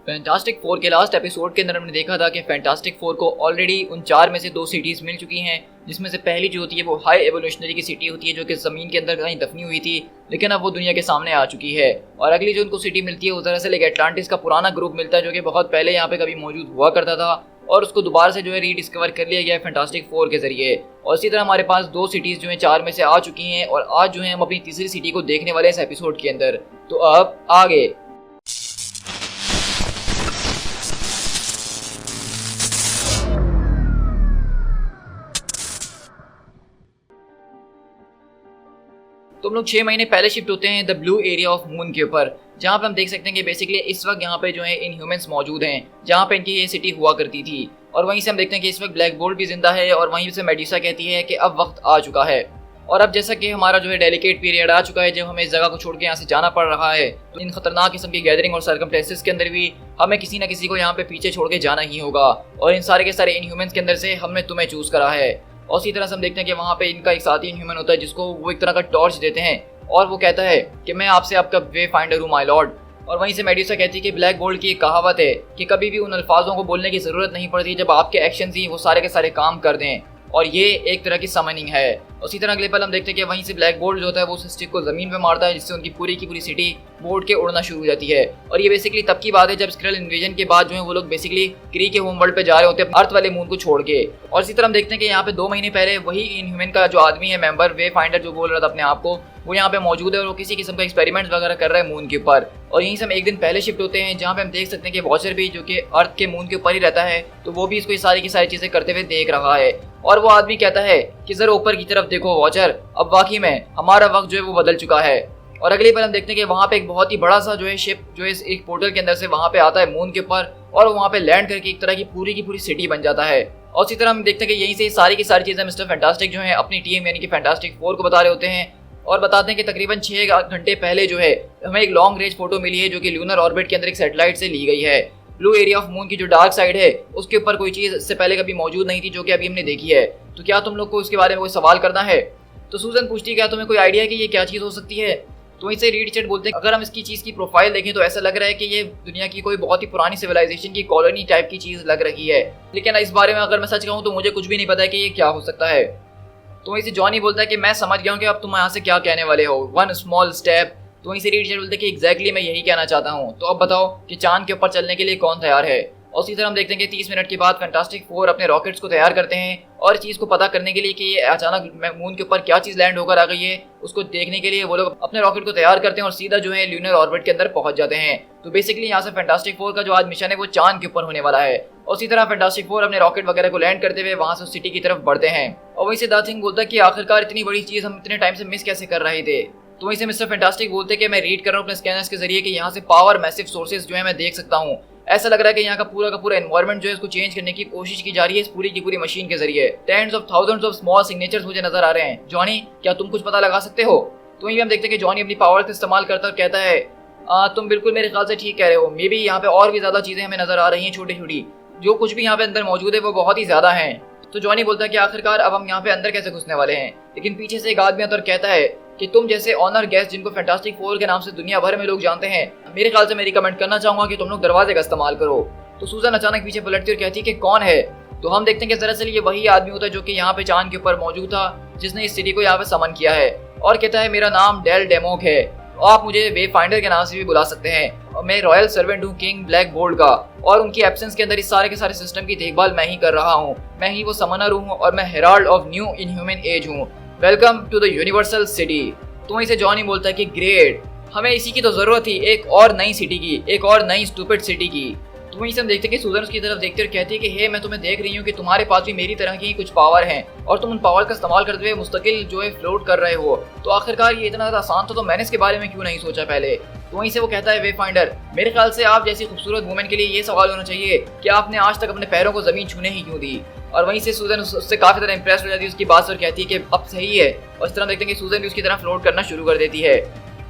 Fantastic four के last episode के अंदर हमने देखा था कि फैंटास्टिक फोर को ऑलरेडी उन 4 में से 2 सिटीज़ मिल चुकी हैं, जिसमें से पहली जो होती है वो हाई एवोल्यूशनरी की सिटी होती है जो कि ज़मीन के अंदर कहीं दफनी हुई थी, लेकिन अब वो दुनिया के सामने आ चुकी है। और अगली जो उनको सिटी मिलती है वो दरअसल एक एटलांटिस का पुराना ग्रुप मिलता है जो कि बहुत पहले यहाँ पे कभी मौजूद हुआ करता था और उसको दोबारा से जो है रीडिस्कवर कर लिया गया है फैंटास्टिक फोर के जरिए। और इसी तरह हमारे पास 2 सिटीज़ जो है 4 में से आ चुकी हैं और आज जो है हम अपनी तीसरी सिटी को देखने वाले इस एपिसोड के अंदर। तो अब आगे तुम लोग 6 महीने पहले शिफ्ट होते हैं the blue area of moon के ऊपर, जहाँ पे हम देख सकते हैं कि बेसिकली इस वक्त यहाँ पे जो है इनह्यूमंस मौजूद हैं, जहाँ पे इनकी ये सिटी हुआ करती थी। और वहीं से हम देखते हैं कि इस वक्त ब्लैक बोल्ट भी जिंदा है और वहीं से मेडुसा कहती है कि अब वक्त आ चुका है। और अब जैसा कि हमारा जो है डेलिकेट पीरियड आ चुका है जब हमें इस जगह को छोड़ के यहाँ से जाना पड़ रहा है, तो इन खतरनाक किस्म की गैदरिंग और सर्कमस्टेंसेस के अंदर भी हमें किसी न किसी को यहाँ पे पीछे छोड़ के जाना ही होगा। और इन सारे के सारे इनह्यूमंस के अंदर से हमने तुम्हें चूज करा है। और इसी तरह से हम देखते हैं कि वहाँ पे इनका एक साथी इनह्यूमन होता है जिसको वो एक तरह का टॉर्च देते हैं और वो कहता है कि मैं आपसे आपका वे फाइंडर हूँ माय लॉर्ड। और वहीं से मेडुसा कहती है कि ब्लैक बोल्ट की एक कहावत है कि कभी भी उन अल्फाजों को बोलने की ज़रूरत नहीं पड़ती जब आपके एक्शंस ही वो सारे के सारे काम कर दें, और ये एक तरह की समनिंग है। उसी तरह अगले पल हम देखते हैं कि वहीं से ब्लैक बोल्ट जो होता है वो उस स्टिक को ज़मीन पे मारता है जिससे उनकी पूरी की पूरी सिटी बोर्ड के उड़ना शुरू हो जाती है। और ये बेसिकली तब की बात है जब स्क्रल इन्वेजन के बाद जो है वो लोग बेसिकली क्री के होम वर्ल्ड पे जा रहे होते हैं अर्थ वाले मून को छोड़ के। और इसी तरह हम देखते हैं कि यहाँ पे 2 महीने पहले वही इनह्यूमन का जो आदमी है मेंबर वे फाइंडर जो बोल रहा था अपने आप को, वो यहाँ पे मौजूद है और वो किसी किस्म का एक्सपेरिमेंट्स वगैरह कर रहा है मून के ऊपर। और यहीं से हम एक दिन पहले शिफ्ट होते हैं जहाँ पे हम देख सकते हैं कि वॉचर भी जो कि अर्थ के मून के ऊपर ही रहता है, तो वो भी इसको ये सारी की सारी चीजें करते हुए देख रहा है। और वो आदमी कहता है कि जरा ऊपर की तरफ देखो वॉचर, अब वाकई में हमारा वक्त जो है वो बदल चुका है। और अगली बार हम देखते हैं कि वहाँ पे एक बहुत ही बड़ा सा जो है शिप जो है एक पोर्टल के अंदर से वहाँ पे आता है मून के ऊपर और वहाँ पे लैंड करके एक तरह की पूरी सिटी बन जाता है। और इसी तरह हम देखते हैं कि यहीं से सारी की सारी चीजें मिस्टर फैंटास्टिक जो है अपनी टीम यानी कि फैंटास्टिक फोर को बता रहे होते हैं और बताते हैं कि तकरीबन 6 घंटे पहले जो है हमें एक लॉन्ग रेंज फोटो मिली है जो कि लूनर ऑर्बिट के अंदर एक सैटेलाइट से ली गई है। ब्लू एरिया ऑफ मून की जो डार्क साइड है उसके ऊपर कोई चीज़ इससे पहले कभी मौजूद नहीं थी जो कि अभी हमने देखी है। तो क्या तुम लोग को इसके बारे में कोई सवाल करना है? तो सूजन पूछती है क्या तुम्हें कोई आइडिया है कि ये क्या चीज़ हो सकती है? तो इसे रीड चैट बोलते हैं अगर हम इसकी चीज़ की प्रोफाइल देखें तो ऐसा लग रहा है कि ये दुनिया की कोई बहुत ही पुरानी सिविलाइजेशन की कॉलोनी टाइप की चीज़ लग रही है, लेकिन इस बारे में अगर मैं सच कहूँ तो मुझे कुछ भी नहीं पता है कि ये क्या हो सकता है। तो वहीं से जॉनी बोलता है कि मैं समझ गया हूँ कि अब तुम यहाँ से क्या कहने वाले हो, वन स्मॉल स्टेप। तो वहीं से रीड चैट बोलते हैं कि एग्जैक्टली मैं यही कहना चाहता हूँ। तो अब बताओ कि चांद के ऊपर चलने के लिए कौन तैयार है? और इसी तरह हम देखते हैं कि 30 मिनट के बाद फैंटास्टिक फोर अपने रॉकेट्स को तैयार करते हैं और चीज़ को पता करने के लिए कि ये अचानक मून के ऊपर क्या चीज़ लैंड होकर आ गई है उसको देखने के लिए वो लोग अपने रॉकेट को तैयार करते हैं और सीधा जो है लूनर ऑर्बिट के अंदर पहुंच जाते हैं। तो बेसिकली यहाँ से फैंटास्टिक फोर का जो आज मिशन है वो चांद के ऊपर होने वाला है। और इसी तरह फैंटास्टिक फोर अपने रॉकेट वगैरह को लैंड करते हुए वहाँ से सिटी की तरफ बढ़ते हैं। और वहीं से द थिंग बोलता है कि आखिरकार इतनी बड़ी चीज़ हम इतने टाइम से मिस कैसे कर रहे थे? तो वहीं से मिस्टर फैंटास्टिक बोलते हैं कि मैं रीड कर रहा हूँ अपने स्कैनर्स के जरिए कि यहाँ से पावर मैसिव सोर्सेज जो है मैं देख सकता हूँ। ऐसा लग रहा है कि यहाँ का पूरा एनवायरनमेंट जो है इसको चेंज करने की कोशिश की जा रही है इस पूरी की पूरी मशीन के जरिए। Tens of thousands of small signatures मुझे नजर आ रहे हैं। जॉनी क्या तुम कुछ पता लगा सकते हो? तो वहीं हम देखते हैं कि जॉनी अपनी पावर का इस्तेमाल करता और कहता है तुम बिल्कुल मेरे ख्याल से ठीक कह रहे हो, मे बी यहाँ पे और भी ज्यादा चीजें हमें नजर आ रही हैं छोटी छोटी, जो कुछ भी यहाँ पे अंदर मौजूद है वो बहुत ही ज्यादा है। तो जॉनी बोलता है कि आखिरकार अब हम यहाँ पे अंदर कैसे घुसने वाले हैं? लेकिन पीछे से एक आदमी आता और कहता है कि तुम जैसे ऑनर गेस्ट जिनको फैंटास्टिक फोर के नाम से दुनिया भर में लोग जानते हैं, मेरे ख्याल से मैं रिकमेंड करना चाहूंगा कि तुम लोग दरवाजे का इस्तेमाल करो। तो सूजन अचानक पीछे पलटती और कहती है कि कौन है? तो हम देखते हैं कि दरअसल ये वही आदमी होता है जो कि यहाँ पे चांद के ऊपर मौजूद था जिसने इस सिटी को यहाँ पे समन किया है और कहता है मेरा नाम डेल डेमोक है और आप मुझे वे फाइंडर के नाम से भी बुला सकते हैं और मैं रॉयल सर्वेंट हूँ किंग ब्लैक बोल्ट का और उनकी एब्सेंस के अंदर इस सारे के सारे सिस्टम की देखभाल मैं ही कर रहा हूँ। मैं ही वो समनर हूँ और मैं herald of new inhuman age हूँ। Welcome to the universal city. तो वहीं से जॉनी बोलता है कि ग्रेट, हमें इसी की तो जरूरत थी, एक और नई सिटी की, एक और नई स्टूपिड सिटी की। तो वहीं से हम देखते हैं कि सूजन उसकी तरफ देखते और कहती है कि हे मैं तुम्हें देख रही हूँ कि तुम्हारे पास भी मेरी तरह की कुछ पावर हैं और तुम उन पावर का इस्तेमाल करते हुए मुस्तकिल जो है फ्लोट कर रहे हो। तो आखिरकार ये इतना आसान तो मैंने इसके बारे में क्यों नहीं सोचा पहले? तो वहीं से वो कहता है वे फाइंडर, मेरे ख्याल से आप जैसी खूबसूरत वुमेन के लिए ये सवाल होना चाहिए कि आपने आज तक अपने पैरों को जमीन छूने ही क्यों दी? और वहीं से सूजन उससे काफी तरह इंप्रेस हो जाती है उसकी बात और कहती है कि अब सही है। और इस तरह देखते हैं कि सूजन भी उसकी तरह फ्लोट करना शुरू कर देती है।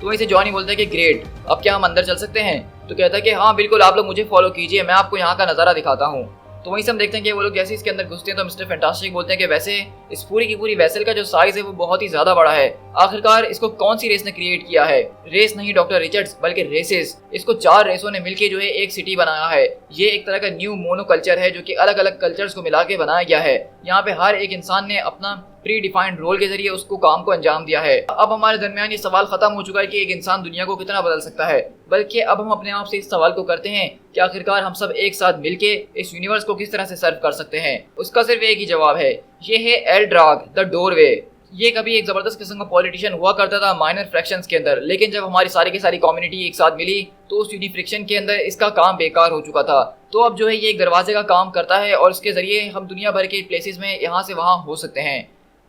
तो वहीं से जॉनी बोलता है कि ग्रेट, अब क्या हम अंदर चल सकते हैं? तो कहता है कि हाँ बिल्कुल, आप लोग मुझे फॉलो कीजिए, मैं आपको यहाँ का नज़ारा दिखाता हूँ। तो वहीं से हम देखते हैं कि वो लोग जैसे इसके अंदर घुसते हैं तो मिस्टर फैंटास्टिक बोलते हैं कि वैसे इस पूरी की पूरी वेसल का जो साइज है वो बहुत ही ज्यादा बड़ा है। आखिरकार इसको कौन सी रेस ने क्रिएट किया है? रेस नहीं डॉक्टर रिचर्ड्स, बल्कि रेसेस। इसको 4 रेसों ने मिलकर जो है एक सिटी बनाया है। ये एक तरह का न्यू मोनो कल्चर है जो कि अलग अलग कल्चर्स को मिला के बनाया गया है। यहाँ पे हर एक इंसान ने अपना प्री डिफाइंड रोल के जरिए उसको काम को अंजाम दिया है। अब हमारे दरमियान ये सवाल खत्म हो चुका है कि एक इंसान दुनिया को कितना बदल सकता है, बल्कि अब हम अपने आप से इस सवाल को करते हैं कि आखिरकार हम सब एक साथ मिलके इस यूनिवर्स को किस तरह से सर्व कर सकते हैं। उसका सिर्फ एक ही जवाब है, ये है एल्ड्राग द डोरवे। ये कभी एक जबरदस्त किस्म का पॉलिटिशियन हुआ करता था माइनर फ्रैक्शंस के अंदर, लेकिन जब हमारी सारी की सारी कम्युनिटी एक साथ मिली तो उस यूनिफ्रिक्शन के अंदर इसका काम बेकार हो चुका था। तो अब जो है ये एक दरवाजे का काम करता है और इसके जरिए हम दुनिया भर के प्लेसेस में यहाँ से वहाँ हो सकते हैं।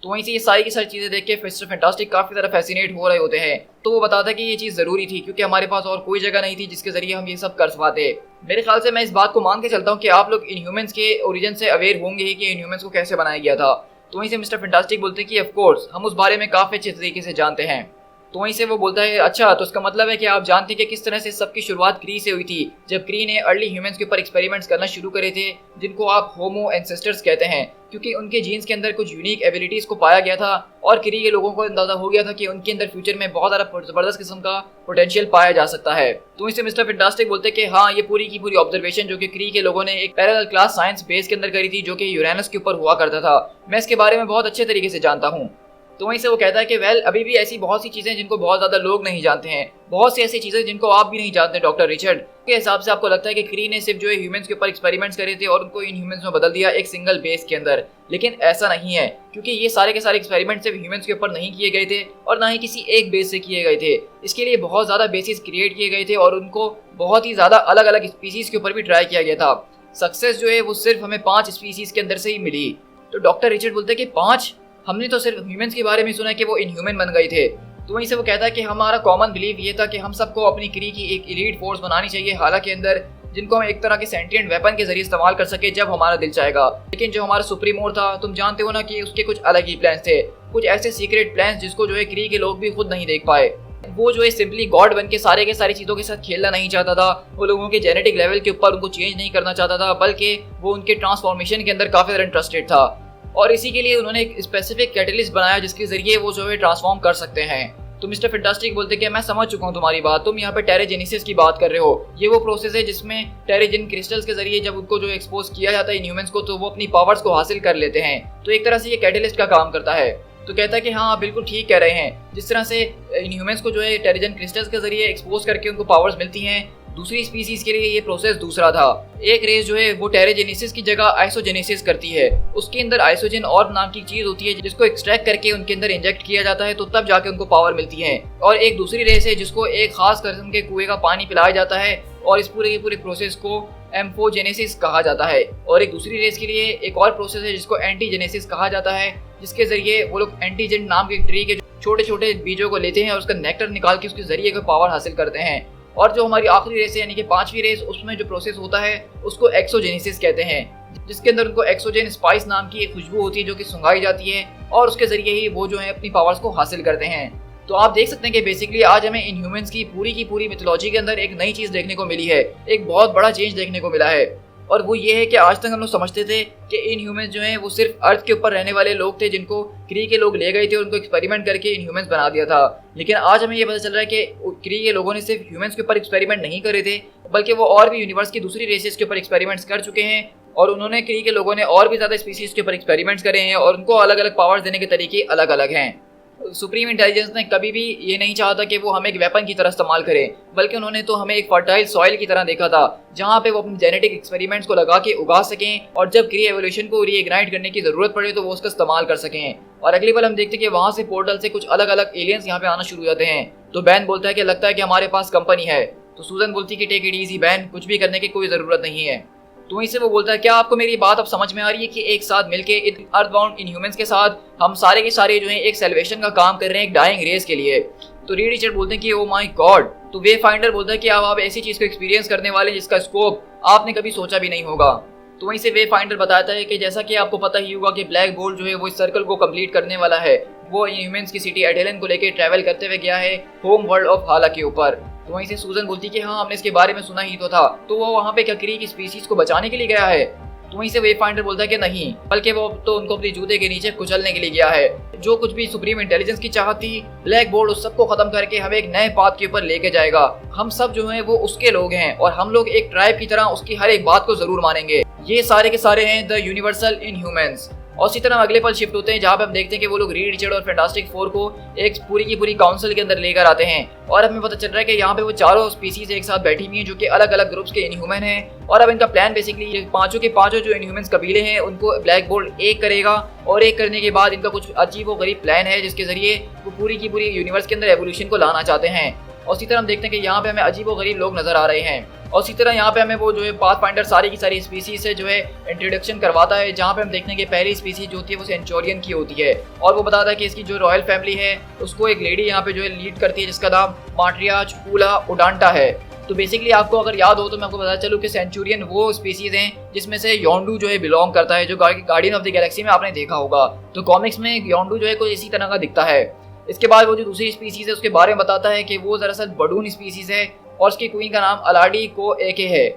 तो वहीं से ये सारी की सारी चीज़ें देख के मिस्टर फैंटास्टिक काफ़ी ज़्यादा फैसिनेट हो रहे होते हैं। तो वो बताता है कि ये चीज़ ज़रूरी थी क्योंकि हमारे पास और कोई जगह नहीं थी जिसके जरिए हम ये सब कर पाते। मेरे ख्याल से मैं इस बात को मान के चलता हूँ कि आप लोग इनह्यूमंस के ओरिजिन से अवेयर होंगे ही कि इनह्यूमंस को कैसे बनाया गया था। तो वहीं से मिस्टर फैंटास्टिक बोलते हैं कि ऑफ कोर्स हम उस बारे में काफ़ी अच्छे तरीके से जानते हैं। तो वहीं से वो बोलता है अच्छा, तो इसका मतलब है कि आप जानते हैं कि किस तरह से सबकी शुरुआत क्री से हुई थी, जब क्री ने अर्ली ह्यूमंस के ऊपर एक्सपेरिमेंट्स करना शुरू करे थे, जिनको आप होमो एंसेस्टर्स कहते हैं, क्योंकि उनके जीन्स के अंदर कुछ यूनिक एबिलिटीज को पाया गया था और क्री के लोगों को अंदाजा हो गया था कि उनके अंदर फ्यूचर में बहुत ज़्यादा जबरदस्त किस्म का पोटेंशियल पाया जा सकता है। तो इससे मिस्टर फैंटास्टिक बोलते हैं कि हाँ, ये पूरी की पूरी ऑब्जर्वेशन जो कि क्री के लोगों ने एक पैरेलल क्लास साइंस बेस के अंदर करी थी जो कि यूरेनस के ऊपर हुआ करता था, मैं इसके बारे में बहुत अच्छे तरीके से जानता हूँ। तो वहीं से वो कहता है कि वेल, अभी भी ऐसी बहुत सी चीज़ें जिनको बहुत ज़्यादा लोग नहीं जानते हैं, बहुत सी ऐसी चीज़ें जिनको आप भी नहीं जानते डॉक्टर रिचर्ड। के हिसाब से आपको लगता है कि क्री ने सिर्फ जो है ह्यूमंस के ऊपर एक्सपेरिमेंट्स करे थे और उनको इन ह्यूमंस में बदल दिया एक सिंगल बेस के अंदर, लेकिन ऐसा नहीं है क्योंकि ये सारे के सारे एक्सपेरिमेंट सिर्फ ह्यूमंस के ऊपर नहीं किए गए थे और ना ही किसी एक बेस से किए गए थे। इसके लिए बहुत ज़्यादा बेसिस क्रिएट किए गए थे और उनको बहुत ही ज़्यादा अलग अलग स्पीसीज़ के ऊपर भी ट्राई किया गया था। सक्सेस जो है वो सिर्फ हमें 5 स्पीसीज़ के अंदर से ही मिली। तो डॉक्टर रिचर्ड बोलते हैं कि 5? हमने तो सिर्फ ह्यूमंस के बारे में सुना कि वो इनह्यूमन बन गए थे। तो वहीं से वो कहता है कि हमारा कॉमन बिलीव ये था कि हम सबको अपनी क्री की एक एलीट फोर्स बनानी चाहिए हालांकि अंदर, जिनको हम एक तरह के सेंटिएंट वेपन के जरिए इस्तेमाल कर सके जब हमारा दिल चाहेगा। लेकिन जो हमारा सुप्रीमोर था, तुम जानते हो ना कि उसके कुछ अलग ही प्लान्स थे, कुछ ऐसे सीक्रेट प्लान्स जिसको जो है क्री के लोग भी खुद नहीं देख पाए। वो जो है सिंपली गॉड बन के सारे के सारी चीज़ों के साथ खेलना नहीं चाहता था, वो लोगों के जेनेटिक लेवल के ऊपर उनको चेंज नहीं करना चाहता था, बल्कि वो उनके ट्रांसफॉर्मेशन के अंदर काफ़ी ज़्यादा इंटरेस्टेड था और इसी के लिए उन्होंने एक स्पेसिफिक कैटलिस्ट बनाया जिसके जरिए वो जो है ट्रांसफॉर्म कर सकते हैं। तो मिस्टर फैंटास्टिक बोलते कि मैं समझ चुका हूँ तुम्हारी बात, तुम यहाँ पे टेराजेनेसिस की बात कर रहे हो। ये वो प्रोसेस है जिसमें टेराजेन क्रिस्टल्स के जरिए जब उनको जो एक्सपोज किया जाता है इनह्यूमंस को, तो वो अपनी पावर्स को हासिल कर लेते हैं। तो एक तरह से ये कैटलिस्ट का काम करता है। तो कहता है कि हाँ, आप बिल्कुल ठीक कह रहे हैं, जिस तरह से इनह्यूमंस को जो है टेराजेन क्रिस्टल्स के जरिए एक्सपोज करके उनको पावर्स मिलती हैं, दूसरी स्पीसीज के लिए ये प्रोसेस दूसरा था। एक रेस जो है वो टेराजेनेसिस की जगह आइसोजेनेसिस करती है, उसके अंदर आइसोजेन और नाम की चीज होती है जिसको एक्सट्रैक्ट करके उनके अंदर इंजेक्ट किया जाता है, तो तब जाके उनको पावर मिलती है। और एक दूसरी रेस है जिसको एक खास किस्म के कुएं का पानी पिलाया जाता है और इस पूरे के पूरे प्रोसेस को एम्फोजेनेसिस कहा जाता है। और एक दूसरी रेस के लिए एक और प्रोसेस है जिसको एंटीजेनेसिस कहा जाता है, जिसके जरिए वो लोग एंटीजेन नाम के ट्री के छोटे छोटे बीजों को लेते हैं और उसका नेक्टर निकाल के उसके जरिए को पावर हासिल करते हैं। और जो हमारी आखिरी रेस है यानी कि 5वीं रेस, उसमें जो प्रोसेस होता है उसको एक्सोजेनेसिस कहते हैं, जिसके अंदर उनको एक्सोजेन स्पाइस नाम की एक खुशबू होती है जो कि सुंघाई जाती है और उसके जरिए ही वो जो है अपनी पावर्स को हासिल करते हैं। तो आप देख सकते हैं कि बेसिकली आज हमें इनह्यूमंस की पूरी मिथोलॉजी के अंदर एक नई चीज़ देखने को मिली है, एक बहुत बड़ा चेंज देखने को मिला है। और वो ये है कि आज तक हम लोग समझते थे कि इनह्यूमंस जो हैं वो सिर्फ अर्थ के ऊपर रहने वाले लोग थे जिनको क्री के लोग ले गए थे, उनको एक्सपेरिमेंट करके इनह्यूमंस बना दिया था। लेकिन आज हमें ये पता चल रहा है कि क्री के लोगों ने सिर्फ ह्यूमंस के ऊपर एक्सपेरिमेंट नहीं करे थे, बल्कि वो और भी यूनिवर्स की दूसरी रेसेस के ऊपर एक्सपेरिमेंट्स कर चुके हैं और उन्होंने क्री के लोगों ने और भी ज़्यादा स्पीसीज के ऊपर एक्सपेरिमेंट्स करे हैं और उनको अलग अलग पावर्स देने के तरीके अलग अलग हैं। सुप्रीम इंटेलिजेंस ने कभी भी ये नहीं चाहा था कि वो हमें एक वेपन की तरह इस्तेमाल करें, बल्कि उन्होंने तो हमें एक फर्टाइल सॉइल की तरह देखा था जहाँ पे वो अपने जेनेटिक एक्सपेरिमेंट्स को लगा के उगा सकें और जब क्री एवोल्यूशन को रीइग्नाइट करने की जरूरत पड़े तो वो उसका इस्तेमाल कर सकें। और अगली बार हम देखते हैं कि वहाँ से पोर्टल से कुछ अलग अलग एलियंस यहाँ पे आना शुरू हो जाते हैं। तो बैन बोलता है कि लगता है कि हमारे पास कंपनी है। तो सूजन बोलती है कि टेक इट ईजी बैन, कुछ भी करने की कोई ज़रूरत नहीं है। तो वहीं से वो बोलता है क्या आपको मेरी बात अब समझ में आ रही है कि एक साथ मिलके इन अर्थबाउंड इनह्यूमंस के साथ हम सारे के सारे जो हैं एक सेलिब्रेशन का काम कर रहे हैं एक डाइंग रेस के लिए। तो रीड रिचर्ड बोलते हैं कि ओ माय गॉड। तो वे फाइंडर बोलता है कि अब आप ऐसी चीज़ को एक्सपीरियंस करने वाले हैं जिसका स्कोप आपने कभी सोचा भी नहीं होगा। तो वहीं से वे फाइंडर बताता है कि जैसा कि आपको पता ही होगा कि ब्लैक बोल्ट जो है वो इस सर्कल को कंप्लीट करने वाला है, वो इनह्यूमंस की सिटी एडेलन को लेकर ट्रैवल करते हुए गया है होम वर्ल्ड ऑफ हाला के ऊपर। तो वहीं से सूजन बोलती कि हाँ, हमने इसके बारे में सुना ही तो था। तो वो वहाँ पे क्या क्री की स्पीसीज को बचाने के लिए गया है? तो वहीं से वे फाइंडर बोलता है कि नहीं, बल्कि वो तो उनको अपने जूते के नीचे कुचलने के लिए गया है। जो कुछ भी सुप्रीम इंटेलिजेंस की चाहत थी, ब्लैक बोर्ड उस सबको खत्म करके हमें एक नए पाथ के ऊपर लेके जाएगा। हम सब जो है वो उसके लोग हैं और हम लोग एक ट्राइब की तरह उसकी हर एक बात को जरूर मानेंगे। ये सारे के सारे हैं द यूनिवर्सल इनह्यूमन्स। और इसी तरह अगले पल शिफ्ट होते हैं जहाँ पे हम देखते हैं कि वो लोग रीड रिचर्ड और फैंटास्टिक फोर को एक पूरी की पूरी काउंसिल के अंदर लेकर आते हैं और हमें पता चल रहा है कि यहाँ पे वो चारों स्पीसीज एक साथ बैठी हुई हैं जो कि अलग अलग ग्रुप्स के इनह्यूमन हैं। और अब इनका प्लान बेसिकली ये पांचों के पांचों जो इनह्यूमन्स कबीले हैं उनको ब्लैक बोल्ट एक करेगा और एक करने के बाद इनका कुछ अजीब व गरीब प्लान है जिसके जरिए वो पूरी की पूरी यूनिवर्स के अंदर एवोल्यूशन को लाना चाहते हैं। और इसी तरह हम देखते हैं कि यहाँ पे हमें अजीब व गरीब लोग नजर आ रहे हैं। और इसी तरह यहाँ पे हमें वो जो है पाथ फाइंडर सारी की सारी स्पीसीज से जो है इंट्रोडक्शन करवाता है, जहाँ पे हम देखते हैं कि पहली स्पीसीज जो होती है वो सेंचुरियन की होती है और वो बताता है कि इसकी जो रॉयल फैमिली है उसको एक लेडी यहाँ पे जो है लीड करती है जिसका नाम माट्रियाच ऊला उडांटा है। तो बेसिकली आपको अगर याद हो तो मैं आपको बता चलूं कि सेंचुरियन वो स्पीसीज हैं जिसमें से योंडू जो है बिलोंग करता है, जो गार्डियन ऑफ द गैलेक्सी में आपने देखा होगा। तो कॉमिक्स में योंडू जो है कुछ इसी तरह का दिखता है। इसके बाद वो जो दूसरी स्पीसीज है उसके बारे में बताता है कि वो दरअसल बडून स्पीसीज है और उसकी क्वीन का नाम अलाडी को एके है।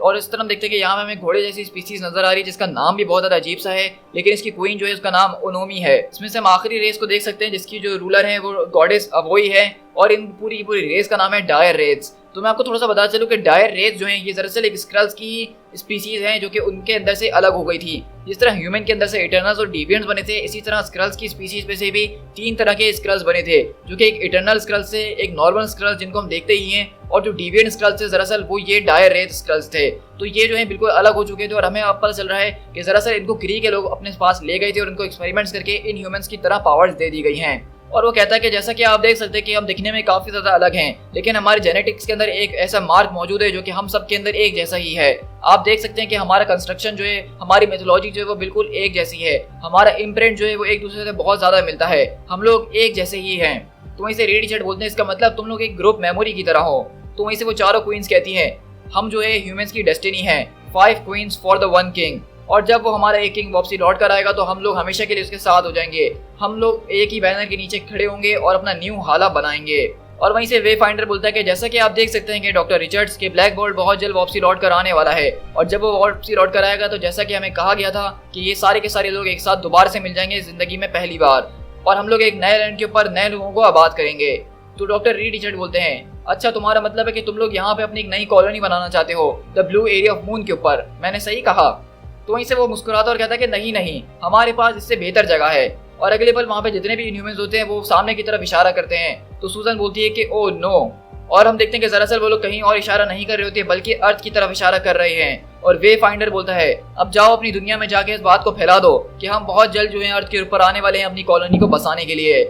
और इस तरह हम देखते हैं कि यहाँ हमें घोड़े जैसी स्पीसीज नजर आ रही है जिसका नाम भी बहुत ज्यादा अजीब सा है, लेकिन इसकी क्वीन जो है उसका नाम ओनोमी है। इसमें से हम आखिरी रेस को देख सकते हैं जिसकी जो रूलर है वो गॉडेस अवोई है और इन पूरी की पूरी रेस का नाम है डायर रेस। तो मैं आपको थोड़ा सा बता चलूं कि डायर रेस जो है ये दरअसल एक स्क्रल्स की स्पीसीज हैं जो कि उनके अंदर से अलग हो गई थी। जिस तरह ह्यूमन के अंदर से इटर्नल्स और डिविएंट्स बने थे, इसी तरह स्क्रल्स की स्पीसीज में से भी 3 तरह के स्क्रल्स बने थे, जो कि एक इटर्नल स्क्रल्स से, एक नॉर्मल स्क्रल्स जिनको हम देखते ही हैं, और जो डिविएंट स्क्रल्स थे दरअसल वो ये डायर रेस स्क्रल्स थे। तो ये जो है बिल्कुल अलग हो चुके थे और हमें अब पता चल रहा है कि दरअसल इनको क्री के लोग अपने पास ले गए थे और इनको एक्सपेरिमेंट्स करके इन ह्यूमंस की तरह पावर्स दे दी गई हैं। और वो कहता है कि जैसा कि आप देख सकते हैं कि हम दिखने में काफी ज्यादा अलग हैं, लेकिन हमारे जेनेटिक्स के अंदर एक ऐसा मार्क मौजूद है जो कि हम सब के अंदर एक जैसा ही है। आप देख सकते हैं कि हमारा कंस्ट्रक्शन जो है, हमारी मेथोलॉजी जो है वो बिल्कुल एक जैसी है, हमारा इम्प्रिंट जो है वो एक दूसरे से बहुत ज्यादा मिलता है, हम लोग एक जैसे ही हैं। तो वहीं से रेडी चैट बोलते हैं इसका मतलब तुम लोग एक ग्रुप मेमोरी की तरह हो। तो वहीं से वो चारों क्वींस कहती हैं हम जो है ह्यूमंस की डेस्टिनी है, 5 क्वींस फॉर द 1 किंग। और जब वो हमारा एक किंग वापसी लौट कर आएगा तो हम लोग हमेशा के लिए उसके साथ हो जाएंगे, हम लोग एक ही बैनर के नीचे खड़े होंगे और अपना न्यू हाला बनाएंगे। और वहीं से वे फाइंडर बोलता है कि जैसा कि आप देख सकते हैं कि डॉक्टर रिचर्ड्स के ब्लैक बोल्ट बहुत जल्द वापसी लौट कर आने वाला है, और जब वो वापसी लौट कर आएगा तो जैसा कि हमें कहा गया था कि ये सारे के सारे लोग एक साथ दोबारा से मिल जाएंगे जिंदगी में पहली बार, और हम लोग एक नए लैंड के ऊपर नए लोगों को आबाद करेंगे। तो डॉक्टर रीड रिचर्ड बोलते हैं अच्छा, तुम्हारा मतलब है कि तुम लोग यहाँ पे अपनी एक नई कॉलोनी बनाना चाहते हो the blue area of moon के ऊपर, मैंने सही कहा? तो वहीं से वो मुस्कुराता और कहता है कि नहीं नहीं, हमारे पास इससे बेहतर जगह है। और अगले पल वहाँ पे जितने भी इनह्यूमंस होते हैं वो सामने की तरफ इशारा करते हैं। तो सूजन बोलती है कि ओ नो, और हम देखते हैं कि दरअसल वो लोग कहीं और इशारा नहीं कर रहे होते बल्कि अर्थ की तरफ इशारा कर रहे हैं। और वे फाइंडर बोलता है अब जाओ अपनी दुनिया में जाके इस बात को फैला दो कि हम बहुत जल्द जो है अर्थ के ऊपर आने वाले हैं अपनी कॉलोनी को बसाने के लिए।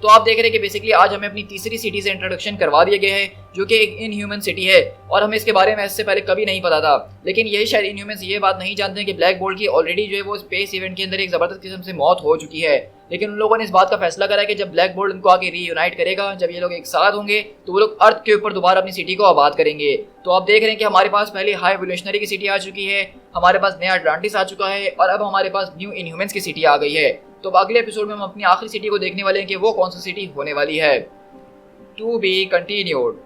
तो आप देख रहे हैं कि बेसिकली आज हमें अपनी तीसरी सिटी से इंट्रोडक्शन करवा दिया गया है जो कि एक इनह्यूमन सिटी है, और हमें इसके बारे में इससे पहले कभी नहीं पता था। लेकिन यही शायद इनह्यूमंस ये बात नहीं जानते हैं कि ब्लैक बोल्ट की ऑलरेडी जो है वो स्पेस इवेंट के अंदर एक जबरदस्त किस्म से मौत हो चुकी है। लेकिन उन लोगों ने इस बात का फैसला करा कि जब ब्लैक बोल्ट उनको आगे रीयूनाइट करेगा, जब ये लोग एक साथ होंगे तो वो लोग अर्थ के ऊपर दोबारा अपनी सिटी को आबाद करेंगे। तो आप देख रहे हैं कि हमारे पास पहले हाई एवोल्यूशनरी की सिटी आ चुकी है, हमारे पास नया अटलांटिस आ चुका है, और अब हमारे पास न्यू इनह्यूमंस की सिटी आ गई है। तो अगले एपिसोड में हम अपनी आखिरी सिटी को देखने वाले हैं कि वो कौन सी सिटी होने वाली है। To be continued.